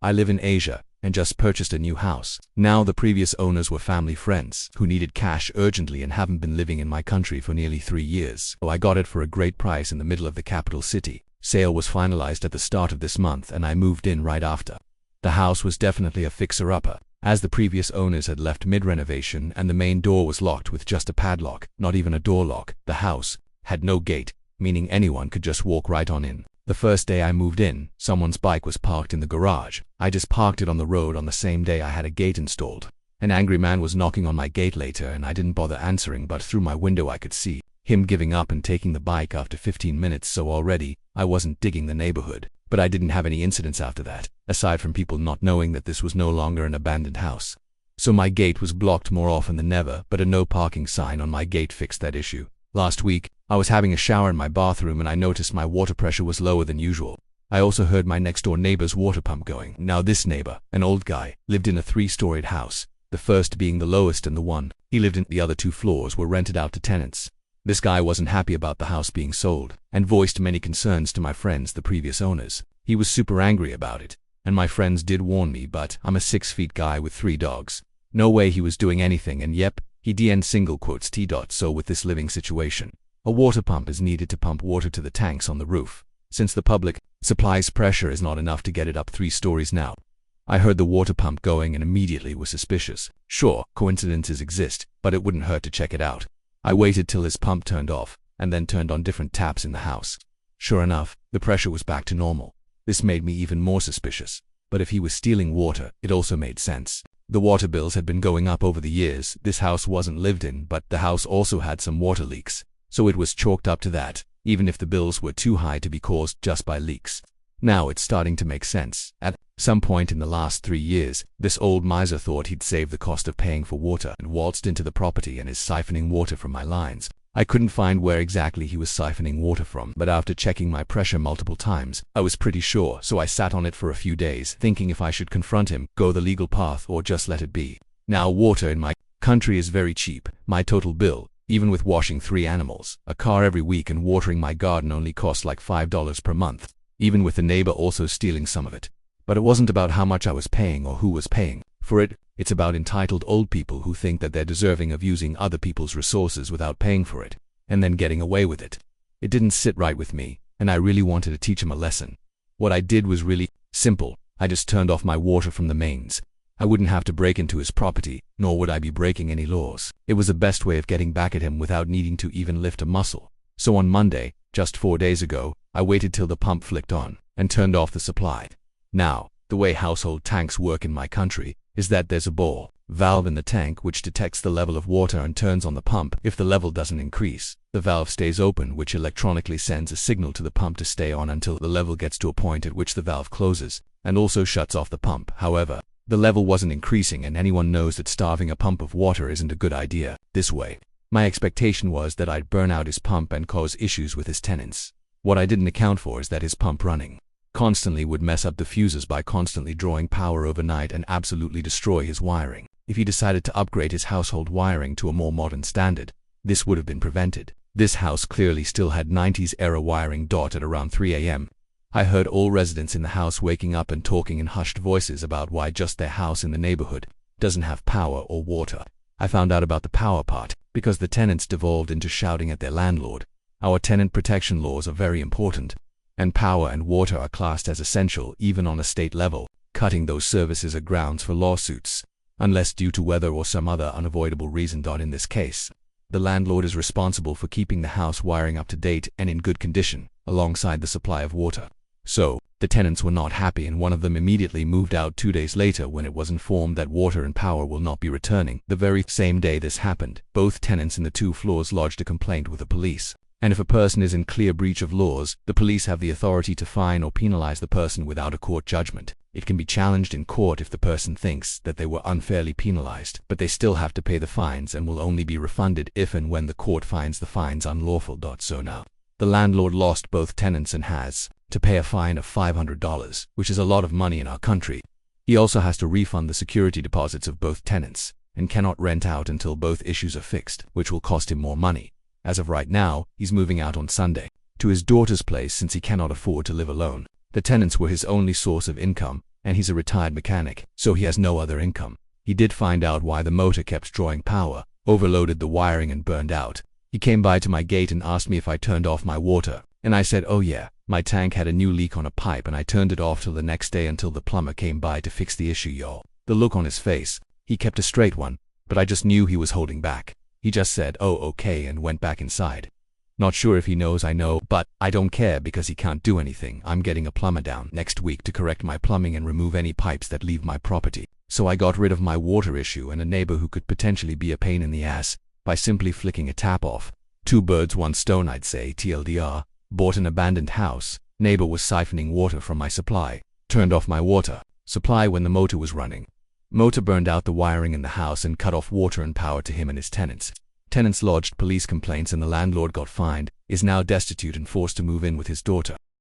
I live in Asia and just purchased a new house. Now the previous owners were family friends who needed cash urgently and haven't been living in my country for nearly 3 years. So I got it for a great price in the middle of the capital city. Sale was finalized at the start of this month and I moved in right after. The house was definitely a fixer-upper, as the previous owners had left mid-renovation and the main door was locked with just a padlock, not even a door lock. The house had no gate, meaning anyone could just walk right on in. The first day I moved in, someone's bike was parked in the garage. I just parked it on the road on the same day I had a gate installed. An angry man was knocking on my gate later and I didn't bother answering, but through my window I could see him giving up and taking the bike after 15 minutes, so already I wasn't digging the neighborhood. But I didn't have any incidents after that, aside from people not knowing that this was no longer an abandoned house. So my gate was blocked more often than ever, but a no parking sign on my gate fixed that issue. Last week, I was having a shower in my bathroom and I noticed my water pressure was lower than usual. I also heard my next door neighbor's water pump going. Now this neighbor, an old guy, lived in a 3-storied house, the first being the lowest and the one he lived in. The other 2 floors were rented out to tenants. This guy wasn't happy about the house being sold and voiced many concerns to my friends, the previous owners. He was super angry about it, and my friends did warn me, but I'm a 6-foot guy with 3 dogs. No way he was doing anything, and yep, he DN single quotes T. So with this living situation, a water pump is needed to pump water to the tanks on the roof, since the public supply's pressure is not enough to get it up 3 stories now. I heard the water pump going and immediately was suspicious. Sure, coincidences exist, but it wouldn't hurt to check it out. I waited till his pump turned off, and then turned on different taps in the house. Sure enough, the pressure was back to normal. This made me even more suspicious. But if he was stealing water, it also made sense. The water bills had been going up over the years. This house wasn't lived in, but the house also had some water leaks. So it was chalked up to that, even if the bills were too high to be caused just by leaks. Now it's starting to make sense. At some point in the last 3 years, this old miser thought he'd save the cost of paying for water and waltzed into the property and is siphoning water from my lines. I couldn't find where exactly he was siphoning water from, but after checking my pressure multiple times, I was pretty sure, so I sat on it for a few days, thinking if I should confront him, go the legal path, or just let it be. Now water in my country is very cheap. My total bill, even with washing 3 animals, a car every week and watering my garden, only costs like $5 per month, even with the neighbor also stealing some of it. But it wasn't about how much I was paying or who was paying for it. It's about entitled old people who think that they're deserving of using other people's resources without paying for it, and then getting away with it. It didn't sit right with me, and I really wanted to teach him a lesson. What I did was really simple. I just turned off my water from the mains. I wouldn't have to break into his property, nor would I be breaking any laws. It was the best way of getting back at him without needing to even lift a muscle. So on Monday, just 4 days ago, I waited till the pump flicked on and turned off the supply. Now, the way household tanks work in my country is that there's a ball valve in the tank which detects the level of water and turns on the pump. If the level doesn't increase, the valve stays open, which electronically sends a signal to the pump to stay on until the level gets to a point at which the valve closes and also shuts off the pump. However, the level wasn't increasing, and anyone knows that starving a pump of water isn't a good idea. This way, my expectation was that I'd burn out his pump and cause issues with his tenants. What I didn't account for is that his pump running constantly would mess up the fuses by constantly drawing power overnight and absolutely destroy his wiring. If he decided to upgrade his household wiring to a more modern standard, this would have been prevented. This house clearly still had 90s era wiring. At around 3 a.m., I heard all residents in the house waking up and talking in hushed voices about why just their house in the neighborhood doesn't have power or water. I found out about the power part because the tenants devolved into shouting at their landlord. Our tenant protection laws are very important, and power and water are classed as essential even on a state level. Cutting those services are grounds for lawsuits, unless due to weather or some other unavoidable reason. In this case, the landlord is responsible for keeping the house wiring up to date and in good condition, alongside the supply of water. So, the tenants were not happy, and one of them immediately moved out 2 days later when it was informed that water and power will not be returning. The very same day this happened, both tenants in the 2 floors lodged a complaint with the police. And if a person is in clear breach of laws, the police have the authority to fine or penalize the person without a court judgment. It can be challenged in court if the person thinks that they were unfairly penalized, but they still have to pay the fines and will only be refunded if and when the court finds the fines unlawful. So now, the landlord lost both tenants and has to pay a fine of $500, which is a lot of money in our country. He also has to refund the security deposits of both tenants and cannot rent out until both issues are fixed, which will cost him more money. As of right now, he's moving out on Sunday to his daughter's place since he cannot afford to live alone. The tenants were his only source of income, and he's a retired mechanic, so he has no other income. He did find out why the motor kept drawing power, overloaded the wiring and burned out. He came by to my gate and asked me if I turned off my water, and I said, oh yeah, my tank had a new leak on a pipe and I turned it off till the next day until the plumber came by to fix the issue, y'all. The look on his face, he kept a straight one, but I just knew he was holding back. He just said, oh okay, and went back inside. Not sure if he knows I know, but I don't care because he can't do anything. I'm getting a plumber down next week to correct my plumbing and remove any pipes that leave my property. So I got rid of my water issue and a neighbor who could potentially be a pain in the ass by simply flicking a tap off. Two birds, one stone, I'd say. TLDR, bought an abandoned house. Neighbor was siphoning water from my supply. Turned off my water supply when the motor was running. Motor burned out the wiring in the house and cut off water and power to him and his tenants. Tenants lodged police complaints and the landlord got fined, is now destitute and forced to move in with his daughter.